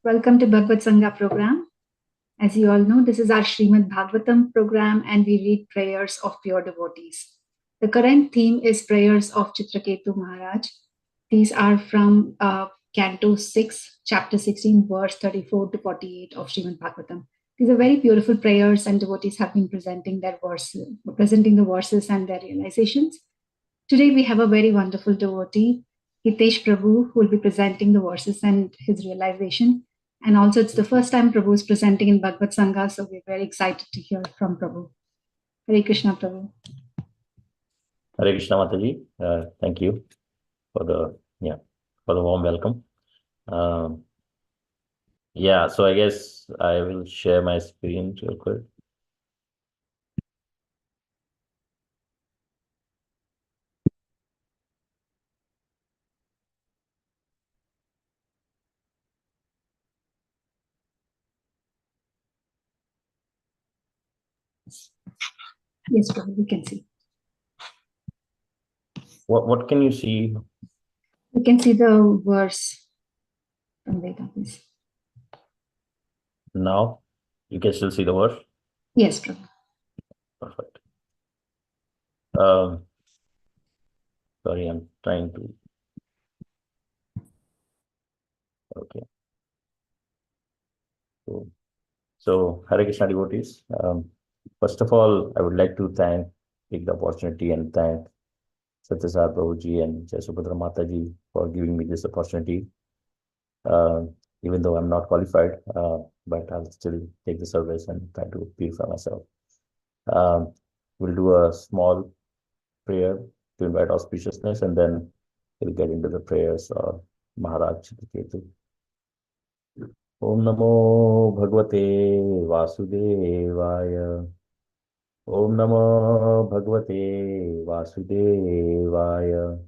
Welcome to BhagavatSanga program. As you all know, this is our Srimad Bhagavatam program and we read prayers of pure devotees. The current theme is prayers of Chitraketu Maharaj. These are from Canto 6, Chapter 16, verse 34 to 48 of Srimad Bhagavatam. These are very beautiful prayers and devotees have been presenting the verses and their realizations. Today we have a very wonderful devotee, Hitesh Prabhu, who will be presenting the verses and his realization. And also, it's the first time Prabhu is presenting in BhagavatSanga, so we're very excited to hear from Prabhu. Hare Krishna, Prabhu. Hare Krishna, Mataji. Thank you for the warm welcome. So I guess I will share my experience real quick. Yes, Prabhu, we can see. What can you see? We can see the verse from Veda, please. Now, you can still see the verse? Yes, Prabhu. Perfect. Sorry, I'm trying to. Okay. So Hare Krishna devotees. First of all, I would like to take the opportunity and thank Satyasar Prabhuji and Jasubhadra Mataji for giving me this opportunity. Even though I'm not qualified, but I'll still take the service and try to purify myself. We'll do a small prayer to invite auspiciousness, and then we'll get into the prayers of Maharaj Chitraketu. Om Namo Bhagavate Vasudevaya. Om Namo Bhagavate Vasudevaya.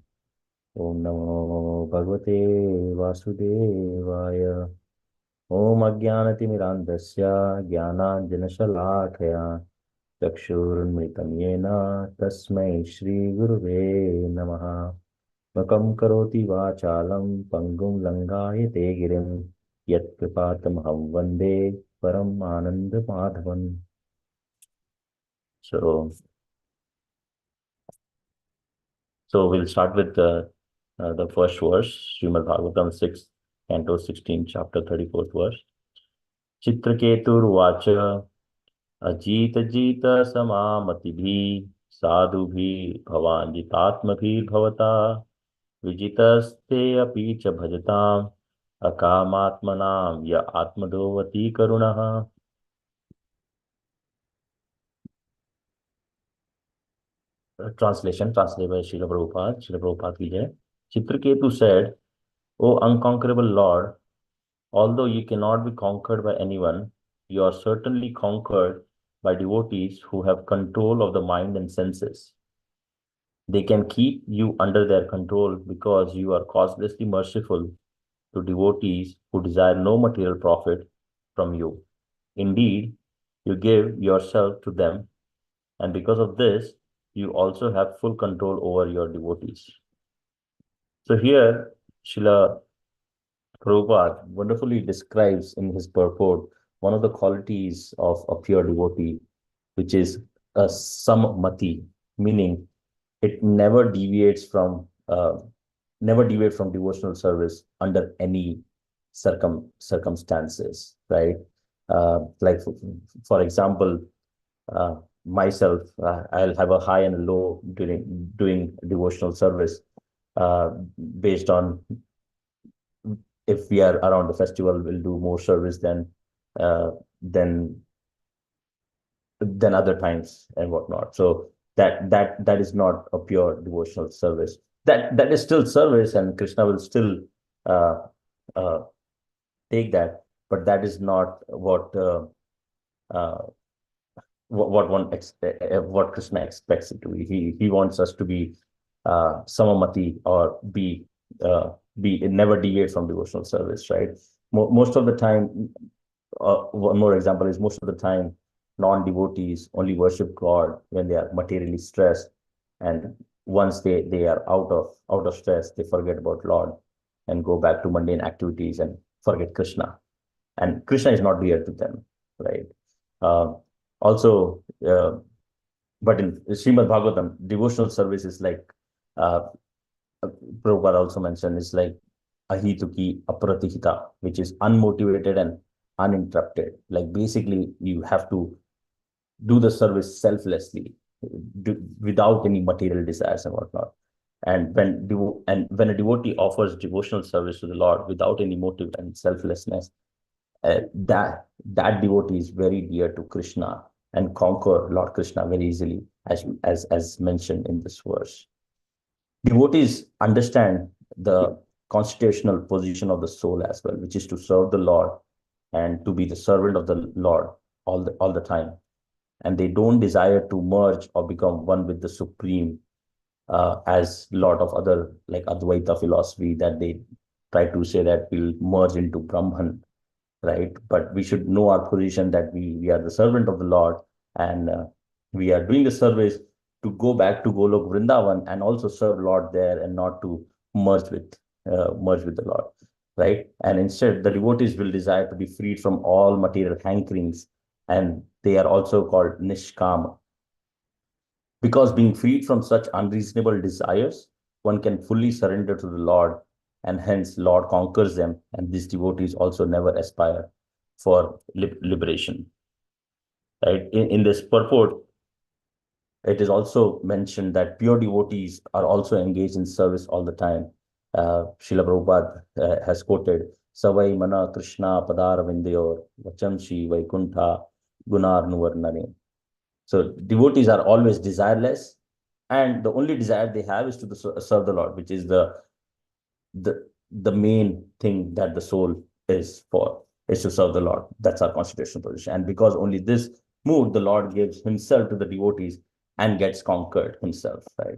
Om Namo Bhagavate Vasudevaya. Om Ajnanatimirandasya Jnananjanashalakaya Chakshurunmritam Yena Tasmai Shri Guruve Namaha. Makam karoti vachalam pangum langayate girim yat kripatamaham vande param ananda madhavan. So we'll start with the first verse, Srimad Bhagavatam 6, Canto 16, Chapter 34th verse. Chitraketur vacha ajita jita samamati sadhu bhi bhavanjitatma bhi bhavata vijitaste api cha bhajatam akamatmanam ya atmadovati karunaha. Translation, translated by Srila Prabhupada. Srila Prabhupada ki jai. Chitraketu said, O unconquerable Lord, although you cannot be conquered by anyone, you are certainly conquered by devotees who have control of the mind and senses. They can keep you under their control because you are causelessly merciful to devotees who desire no material profit from you. Indeed, you give yourself to them, and because of this, you also have full control over your devotees. So here, Srila Prabhupada wonderfully describes in his purport one of the qualities of a pure devotee, which is a sammati, meaning it never deviates from devotional service under any circumstances, right? Like for example, myself, I'll have a high and a low during doing devotional service, based on if we are around the festival, we'll do more service uh, than other times and whatnot. So that is not a pure devotional service. That is still service, and Krishna will still uh, uh, take that, but that is not what what Krishna expects it to be. He wants us to be samamati, or be never deviate from devotional service, right? Most of the time, one more example is most of the time non-devotees only worship God when they are materially stressed, and once they are out of stress, they forget about Lord and go back to mundane activities and forget Krishna. and Krishna is not dear to them, right? Uh, also, but in Srimad Bhagavatam, devotional service is like, uh, Prabhupada also mentioned, is like ahituki aparatihita, which is unmotivated and uninterrupted. Like basically, you have to do the service selflessly, without any material desires and whatnot. And when a devotee offers devotional service to the Lord without any motive and selflessness, that devotee is very dear to Krishna and conquer Lord Krishna very easily, as mentioned in this verse. Devotees understand the constitutional position of the soul as well, which is to serve the Lord and to be the servant of the Lord all the time. And they don't desire to merge or become one with the Supreme, as a lot of other like Advaita philosophy, that they try to say that we'll merge into Brahman, right? But we should know our position, that we are the servant of the Lord, and we are doing the service to go back to Golok Vrindavan and also serve Lord there, and not to merge with the Lord, right? And instead, the devotees will desire to be freed from all material hankerings, and they are also called Nishkama. Because being freed from such unreasonable desires, one can fully surrender to the Lord, and hence Lord conquers them, and these devotees also never aspire for liberation. Right? In this purport, it is also mentioned that pure devotees are also engaged in service all the time. Srila Prabhupada has quoted, Savai mana Krishna padar vindayor vachamshi vaikuntha gunar nuvarnane. So devotees are always desireless, and the only desire they have is to serve the Lord, which is the main thing that the soul is for, is to serve the Lord. That's our constitutional position. And because only this mood, the Lord gives himself to the devotees and gets conquered himself, right?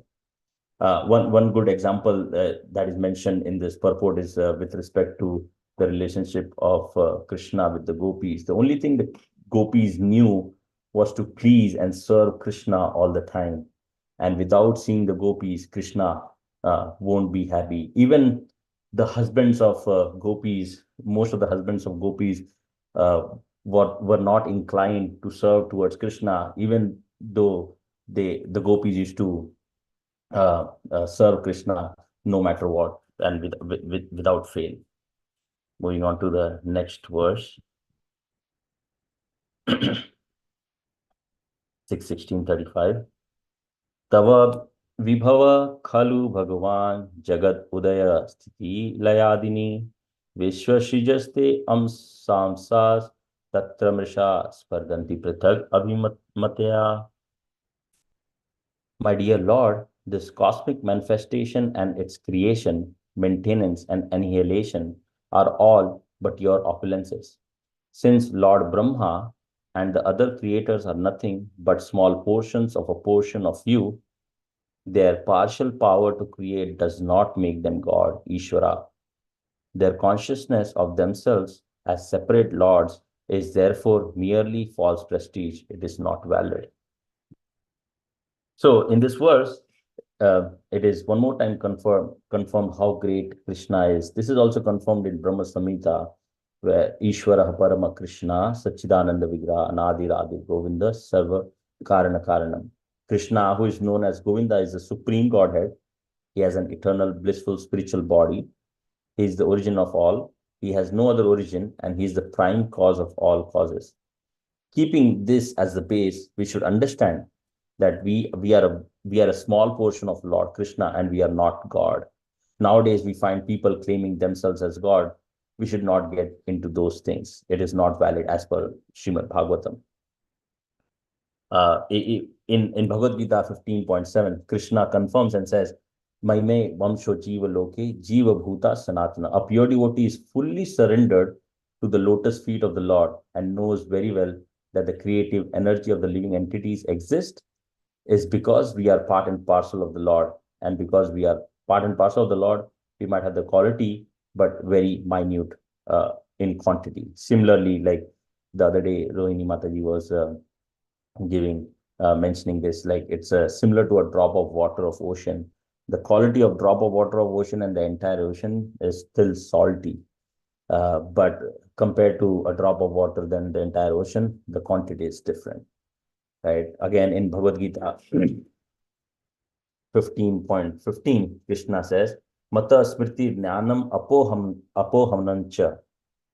One good example that is mentioned in this purport is with respect to the relationship of Krishna with the gopis. The only thing the gopis knew was to please and serve Krishna all the time. And without seeing the gopis, Krishna won't be happy. Even the husbands of gopis, most of the husbands of gopis uh, were not inclined to serve towards Krishna, even though the gopis used to serve Krishna no matter what, and without fail. Moving on to the next verse, 6:16:35. Tava vibhava khalu bhagavan jagat udaya sthiti layadini vishwashijaste samsas tatra mrisha sparganti prithag abhimatya. My dear Lord, this cosmic manifestation and its creation, maintenance, and annihilation are all but your opulences. Since Lord Brahma and the other creators are nothing but small portions of a portion of you, their partial power to create does not make them God, Ishvara. Their consciousness of themselves as separate lords is therefore merely false prestige. It is not valid. So in this verse, it is one more time confirmed how great Krishna is. This is also confirmed in Brahma Samhita, where Ishvara Parama Krishna Sachidananda Vigraha Anadi Radhi Govinda Sarva Karana Karanam. Krishna, who is known as Govinda, is the supreme Godhead. He has an eternal, blissful spiritual body. He is the origin of all. He has no other origin, and he is the prime cause of all causes. Keeping this as the base, we should understand that we are a small portion of Lord Krishna, and we are not God. Nowadays, we find people claiming themselves as God. We should not get into those things. It is not valid as per Srimad Bhagavatam. In Bhagavad Gita 15.7, Krishna confirms and says, Maime Vamsho Jiva Loke Jiva Bhuta Sanatana. A pure devotee is fully surrendered to the lotus feet of the Lord and knows very well that the creative energy of the living entities exist is because we are part and parcel of the Lord. And because we are part and parcel of the Lord, we might have the quality, but very minute in quantity. Similarly, like the other day, Rohini Mataji was mentioning this, like it's similar to a drop of water of ocean. The quality of drop of water of ocean and the entire ocean is still salty. But compared to a drop of water than the entire ocean, the quantity is different, right? Again, in Bhagavad Gita 15.15, Krishna says, Mata smriti jnanam apohamnancha.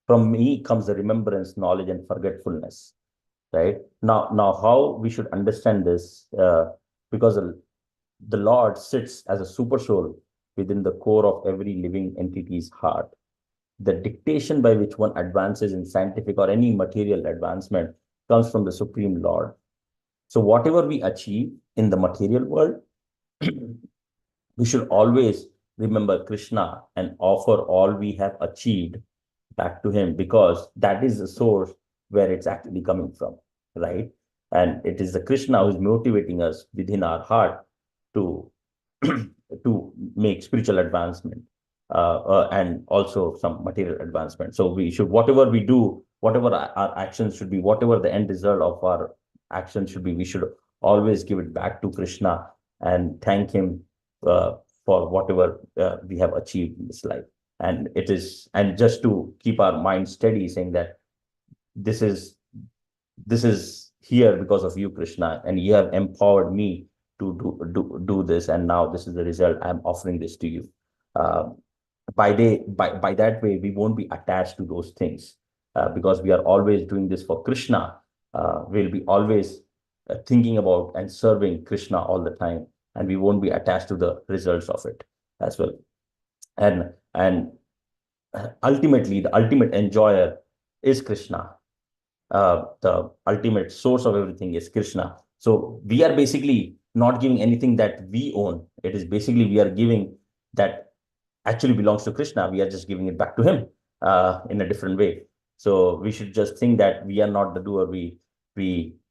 From me comes the remembrance, knowledge, and forgetfulness. Right? Now, how we should understand this? Because the Lord sits as a super soul within the core of every living entity's heart. The dictation by which one advances in scientific or any material advancement comes from the Supreme Lord. So whatever we achieve in the material world, we should always remember Krishna and offer all we have achieved back to him, because that is the source where it's actually coming from, right? And it is the Krishna who is motivating us within our heart to to make spiritual advancement, and also some material advancement. So we should, whatever we do, whatever our actions should be, whatever the end result of our actions should be, we should always give it back to Krishna and thank him uh, for whatever we have achieved in this life. And it is, and just to keep our mind steady, saying that this is this is here because of you, Krishna, and you have empowered me to do this, and now this is the result. I'm offering this to you. Uh, by that way, we won't be attached to those things, because we are always doing this for Krishna. We'll be always thinking about and serving Krishna all the time, and we won't be attached to the results of it as well. And ultimately, the ultimate enjoyer is Krishna. The ultimate source of everything is Krishna. So we are basically not giving anything that we own. It is basically we are giving that actually belongs to Krishna. We are just giving it back to him in a different way. So we should just think that we are not the doer.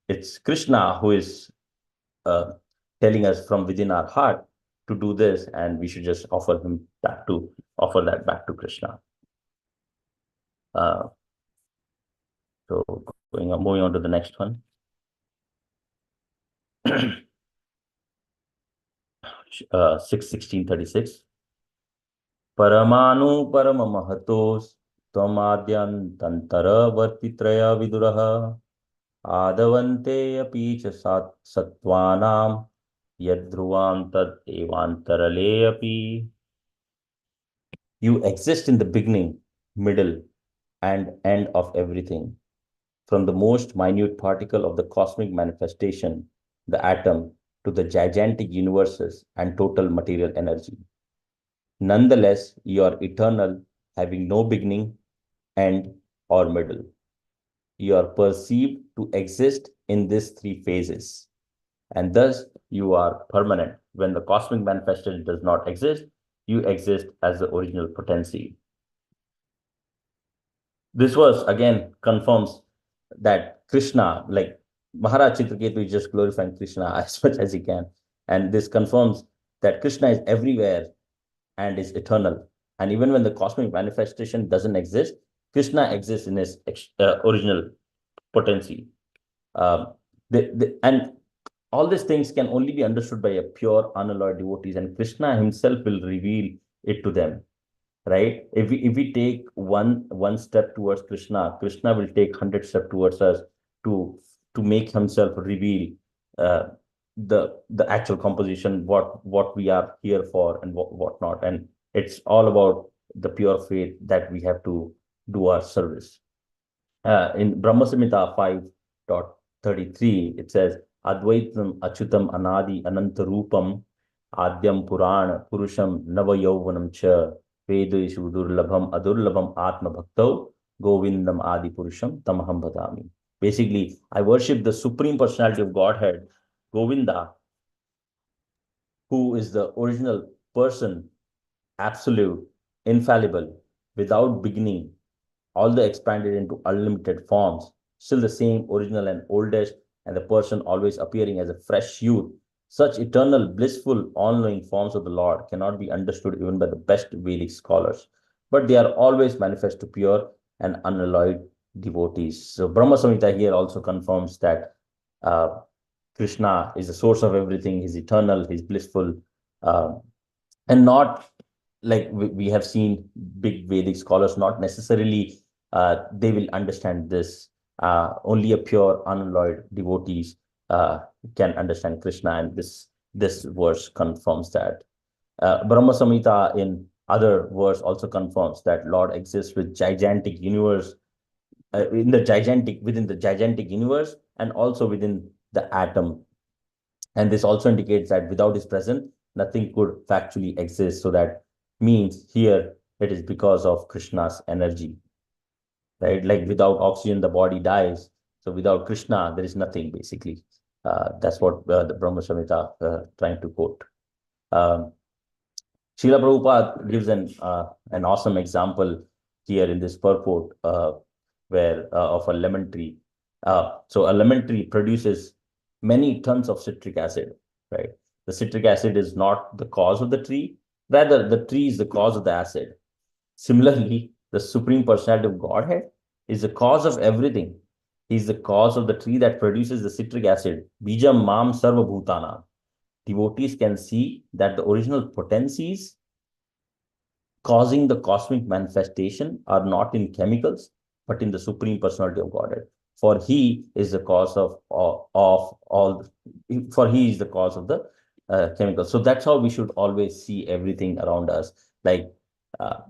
It's Krishna who is uh, telling us from within our heart to do this, and we should just offer that back to Krishna. Uh, so moving on to the next one. 6:16:36. Paramanu paramamahatos त्वमाद्यन्तरवर्तित्रय विदुरः आदवन्ते अपि च सत्त्वानां यद्ध्रुवां तद् एवान्तरले अपि. You exist in the beginning, middle, and end of everything, from the most minute particle of the cosmic manifestation, the atom, to the gigantic universes and total material energy. Nonetheless, you are eternal, having no beginning, end, or middle. You are perceived to exist in these three phases, and thus you are permanent. When the cosmic manifestation does not exist, you exist as the original potency. This verse again confirms that Krishna, like Maharaj Chitraketu, is just glorifying Krishna as much as he can. And this confirms that Krishna is everywhere and is eternal. And even when the cosmic manifestation doesn't exist, Krishna exists in his original potency. And all these things can only be understood by a pure, unalloyed devotees, and Krishna himself will reveal it to them. Right? If we take one step towards Krishna, Krishna will take 100 steps towards us to make himself reveal the actual composition, what we are here for and what not. And it's all about the pure faith that we have to do our service. In Brahma Samhita 5.33, it says, Advaitam Achutam Anadi Ananta Rupam Adyam Purana Purusham Nava Yauvanam Cha Vedeshu Durlabham Adurlabham Atma Bhaktau Govindam Adi Purusham Tamaham Bhadami. Basically, I worship the Supreme Personality of Godhead, Govinda, who is the original person, absolute, infallible, without beginning, all the expanded into unlimited forms, still the same original and oldest, and the person always appearing as a fresh youth. Such eternal, blissful, all-knowing forms of the Lord cannot be understood even by the best Vedic scholars, but they are always manifest to pure and unalloyed devotees. So Brahma Samhita here also confirms that Krishna is the source of everything, he's eternal, he's blissful, and not like we have seen big Vedic scholars not necessarily they will understand this. Only a pure, unalloyed devotees can understand Krishna, and this verse confirms that. Brahma Samhita in other verse also confirms that Lord exists with gigantic universe, within the gigantic universe, and also within the atom. And this also indicates that without his presence, nothing could factually exist. So that means here it is because of Krishna's energy, right? Like without oxygen, the body dies. So without Krishna, there is nothing basically. That's what the Brahma Samhita trying to quote. Um, Srila Prabhupada gives an awesome example here in this purport, where of a lemon tree. So a lemon tree produces many tons of citric acid, right? The citric acid is not the cause of the tree, rather the tree is the cause of the acid. Similarly, the Supreme Personality of Godhead is the cause of everything. He is the cause of the tree that produces the citric acid. Bijam mam sarva bhutana. Devotees can see that the original potencies causing the cosmic manifestation are not in chemicals, but in the Supreme Personality of Godhead. For he is the cause of all, for he is the cause of the chemicals. So that's how we should always see everything around us. Like uh,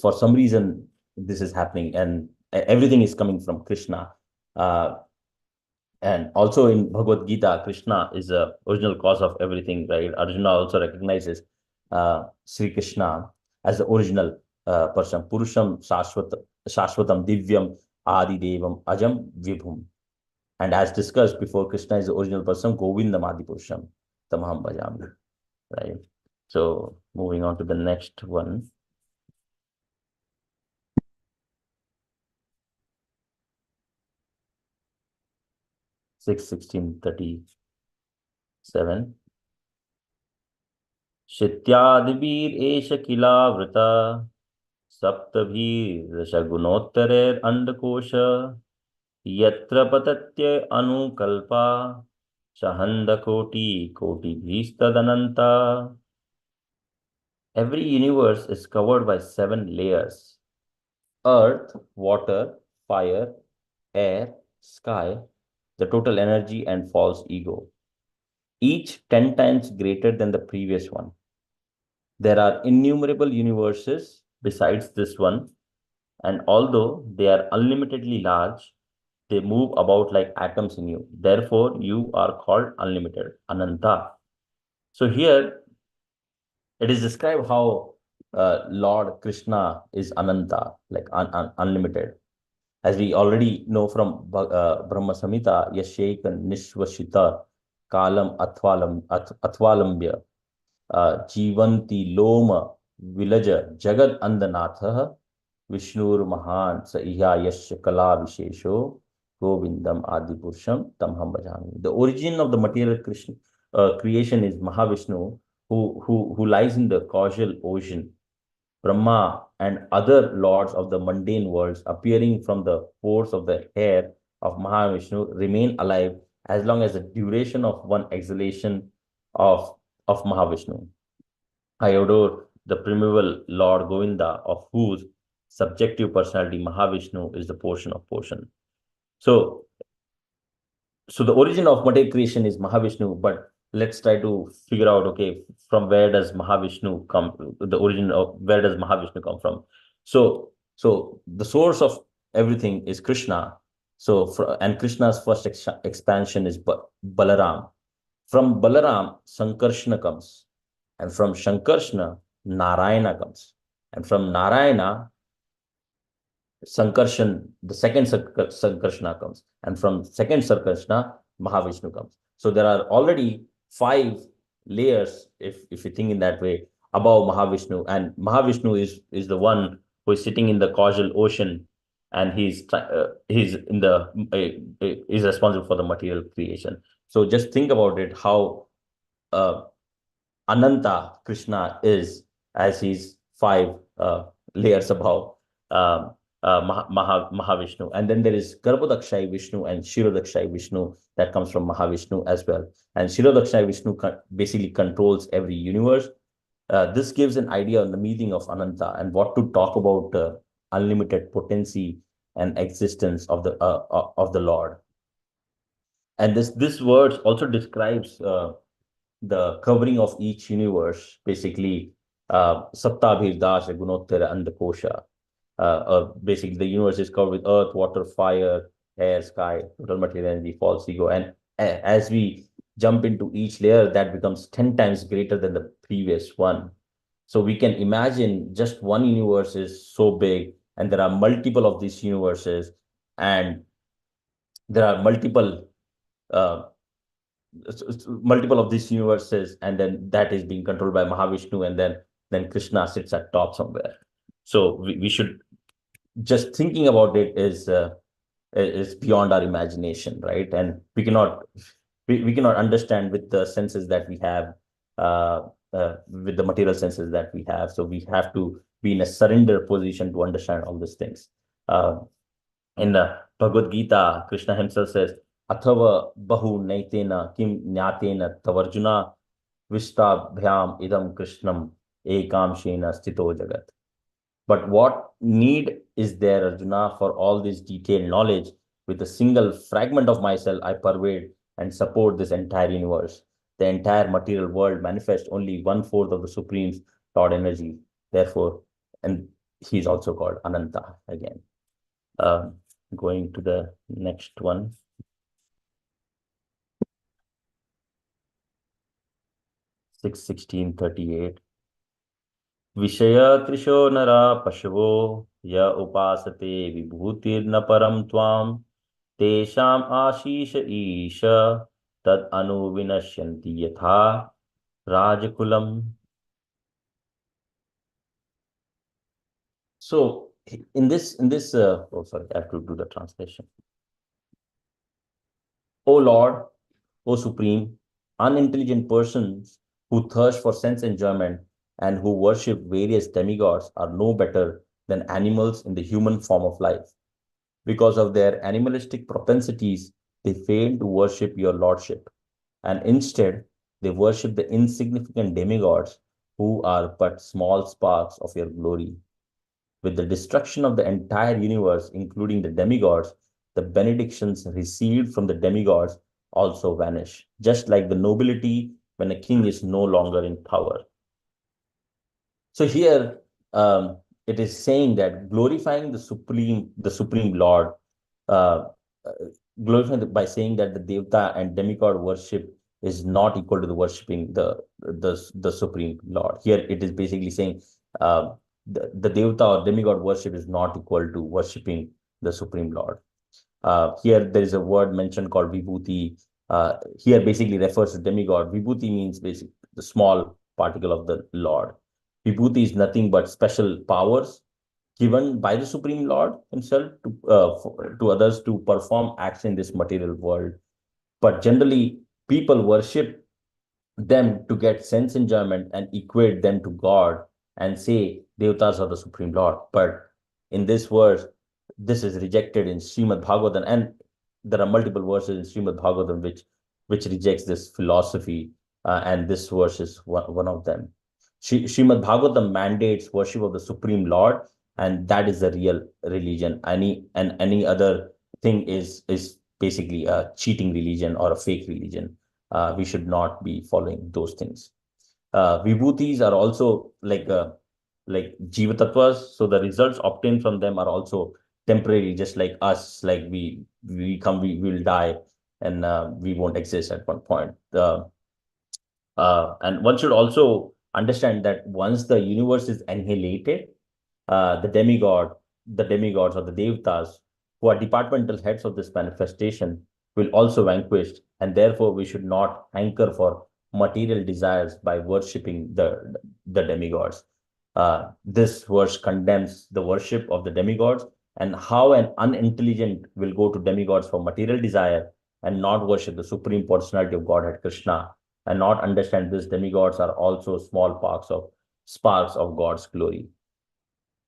for some reason, this is happening, and everything is coming from Krishna. Uh, and also in Bhagavad Gita, Krishna is the original cause of everything, right? Arjuna also recognizes Sri Krishna as the original person. Purusham Shashwatam Divyam Adi Devam Ajam Vibhum. And as discussed before, Krishna is the original person, Govindam Adi Purusham Tamaham Bhajami, right? So moving on to the next one. 6:16:37. शित्यादिभिरेष किलावृता सप्तभिर्दशगुणोत्तरैरण्डकोश यत्र पतत्य अनुकल्पा कोटिभिस्तदनन्ता. Every universe is covered by 7 layers: earth, water, fire, air, sky, the total energy, and false ego, each 10 times greater than the previous one. There are innumerable universes besides this one, and although they are unlimitedly large, they move about like atoms in you. Therefore, you are called unlimited, Ananta. So here it is described how Lord Krishna is Ananta, like unlimited. As we already know from Brahma Samhita, Yasheka Nishvashita Kalam Atvalambya Jivanti Loma Vilaja Jagad Andanatha Vishnur Mahan Sa Iha Yash Kala Vishesho Govindam Adi Purusham Tamham Bhajami. The origin of the material Krishna, creation is Mahavishnu, who lies in the causal ocean. Brahma and other lords of the mundane worlds appearing from the pores of the hair of Mahavishnu remain alive as long as the duration of one exhalation of Mahavishnu. I adore the primeval Lord Govinda, of whose subjective personality Mahavishnu is the portion of portion. So, the origin of material creation is Mahavishnu, but let's try to figure out, okay, from where does Mahavishnu come? The origin of where does Mahavishnu come from? So the source of everything is Krishna. And Krishna's first expansion is Balaram. From Balaram, Sankarshna comes. And from Shankarshna, Narayana comes. And from Narayana, Sankarshan, the second Sankarshna comes. And from second Sankarsna, Mahavishnu comes. So there are already 5 layers, if you think in that way, above Mahavishnu. And Mahavishnu is the one who is sitting in the causal ocean, and he's in the is responsible for the material creation. So just think about it, how Ananta Krishna is, as he's 5 layers above Mahavishnu. And then there is Garbhodakshai Vishnu and Shirodakshai Vishnu that comes from Mahavishnu as well. And Shirodakshai Vishnu basically controls every universe. This gives an idea on the meaning of Ananta and what to talk about unlimited potency and existence of the Lord. And this word also describes the covering of each universe, basically Saptabhir Dasha Gunottara and the Kosha. Basically, the universe is covered with earth, water, fire, air, sky, total material energy, false ego. And as we jump into each layer, that becomes 10 times greater than the previous one. So we can imagine just one universe is so big, and there are multiple of these universes, and there are uh, multiple of these universes, and then that is being controlled by Mahavishnu, and then Krishna sits at top somewhere. So we should just thinking about it is beyond our imagination, right? And we cannot understand with the senses that we have, with the material senses that we have. So we have to be in a surrender position to understand all these things. In the Bhagavad Gita, Krishna himself says, Athava bahu naitena kim nyatena tavarjuna vistabhyam idam Krishnam ekam shena stito jagat. But what need is there, Arjuna, for all this detailed knowledge? With a single fragment of myself, I pervade and support this entire universe. The entire material world manifests only one-fourth of the Supreme's Lord energy. Therefore, and he's also called Ananta again. Going to the next one. 6:16:38. Vishaya Trisho Nara Pashavo Ya Upasate Vibhutir Param Tvam Tesham Ashisha Isha Tad Anu Vinashyanti Yatha Rajakulam. So in this oh sorry, I have to do the translation. O Lord, O Supreme, unintelligent persons who thirst for sense enjoyment and who worship various demigods are no better than animals in the human form of life. Because of their animalistic propensities, they fail to worship your lordship, and instead they worship the insignificant demigods who are but small sparks of your glory. With the destruction of the entire universe, including the demigods, the benedictions received from the demigods also vanish, just like the nobility when a king is no longer in power. So here it is saying that glorifying the Supreme Lord, uh, uh, glorifying by saying that the Devta and demigod worship is not equal to the worshipping the Supreme Lord. Here it is basically saying the Devta or demigod worship is not equal to worshipping the Supreme Lord. Here there is a word mentioned called Vibhuti. Here basically refers to demigod. Vibhuti means basically the small particle of the Lord. Vibhuti is nothing but special powers given by the Supreme Lord himself to others to perform acts in this material world. But generally, people worship them to get sense enjoyment and equate them to God and say Devatas are the Supreme Lord. But in this verse, this is rejected in Srimad Bhagavatam, and there are multiple verses in Srimad Bhagavatam which rejects this philosophy, and this verse is one of them. Srimad Bhagavatam mandates worship of the Supreme Lord, and that is the real religion. Any other thing is basically a cheating religion or a fake religion. We should not be following those things. Vibhutis are also like jiva tattvas, so the results obtained from them are also temporary, just like us. Like we will die, and we won't exist at one point. And one should also understand that once the universe is annihilated, the demigods or the devtas, who are departmental heads of this manifestation, will also vanquish, and therefore we should not hanker for material desires by worshipping the demigods. This verse condemns the worship of the demigods, and how an unintelligent will go to demigods for material desire and not worship the supreme personality of Godhead Krishna, and not understand these demigods are also small sparks of God's glory.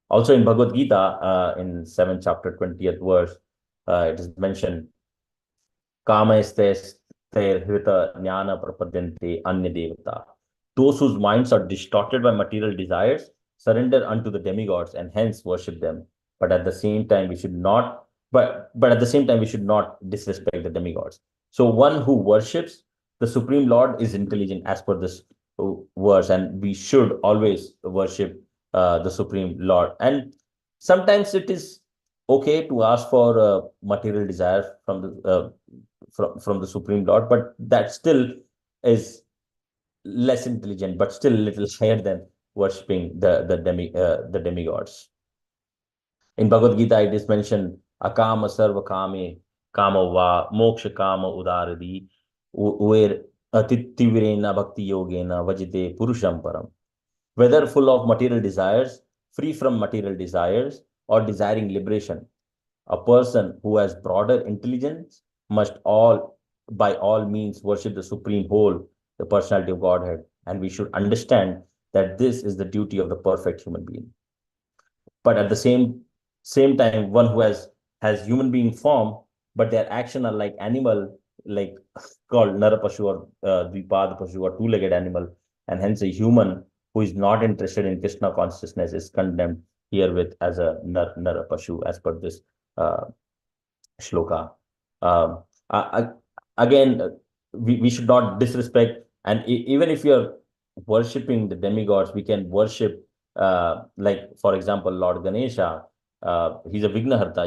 Also in Bhagavad Gita, in 7th chapter, 20th verse, it is mentioned, Kamaistes hrita jnana prapadyante anya devata. Those whose minds are distorted by material desires surrender unto the demigods and hence worship them. but at the same time we should not but at the same time we should not disrespect the demigods. So one who worships the Supreme Lord is intelligent as per this verse, and we should always worship the Supreme Lord. And sometimes it is okay to ask for material desires from the Supreme Lord, but that still is less intelligent, but still a little higher than worshipping the demigods. In Bhagavad Gita, it is mentioned akama sarva kame kama va moksha kama udaradi where atittivirena bhakti yogena vajite purusham param. Whether full of material desires, free from material desires, or desiring liberation, a person who has broader intelligence must by all means, worship the Supreme Whole, the personality of Godhead. And we should understand that this is the duty of the perfect human being. But at the same time, one who has human being form, but their action are like animal, like called Narapashu or Dvipad Pashu or two-legged animal, and hence a human who is not interested in Krishna consciousness is condemned herewith as a Narapashu, as per this uh, shloka. Um, uh, again, we should not disrespect, and even if you're worshipping the demigods, we can worship, like for example, Lord Ganesha. He's a Vignaharta.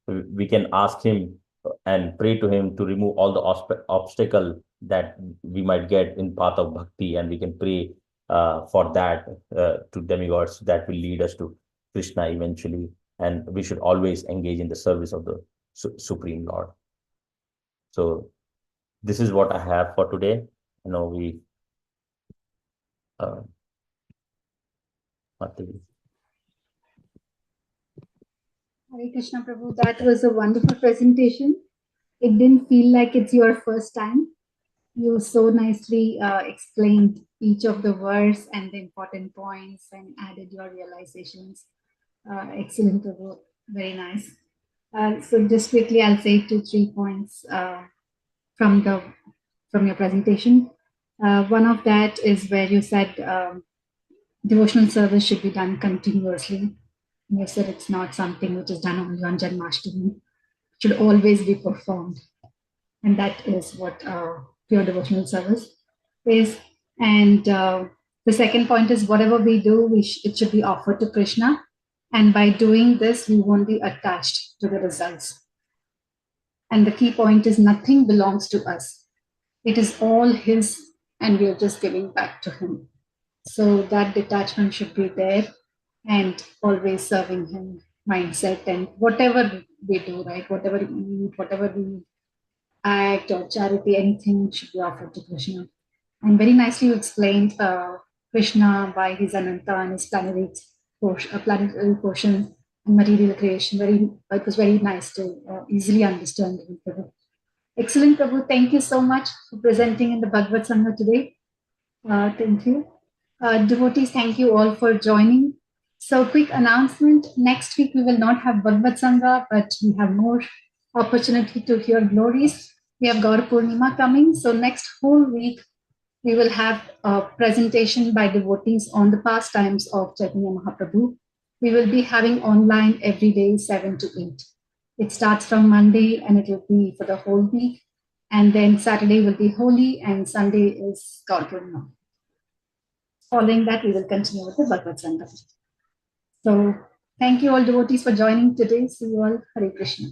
We can ask him and pray to him to remove all the obstacle that we might get in path of bhakti, and we can pray for that to demigods that will lead us to Krishna eventually. And we should always engage in the service of the Supreme Lord. So this is what I have for today. You know, uh, Hare Krishna Prabhu, that was a wonderful presentation. It didn't feel like it's your first time. You so nicely explained each of the verse and the important points and added your realizations. Excellent, Prabhu. Very nice. So just quickly, I'll say 2-3 points from your presentation. One of that is where you said devotional service should be done continuously. You said it's not something which is done only on Janmashtami. It should always be performed. And that is what pure devotional service is. And the second point is whatever we do, it should be offered to Krishna. And by doing this, we won't be attached to the results. And the key point is nothing belongs to us. It is all his, and we are just giving back to him. So that detachment should be there, and always serving him mindset. And whatever we do, right, whatever we eat, whatever we act or charity, anything should be offered to Krishna. And very nicely you explained Krishna by his Ananta and his planetary portions and material creation. It was very nice to easily understand. Excellent, Prabhu. Thank you so much for presenting in the BhagavatSanga today. Thank you. Devotees, thank you all for joining. So, quick announcement. Next week, we will not have BhagavatSanga, but we have more opportunity to hear glories. We have Gaur Purnima coming. So, next whole week, we will have a presentation by devotees on the pastimes of Chaitanya Mahaprabhu. We will be having online every day, 7 to 8. It starts from Monday and it will be for the whole week. And then Saturday will be Holi and Sunday is Gaur Purnima. Following that, we will continue with the BhagavatSanga. So, thank you all devotees for joining today. See you all. Hare Krishna.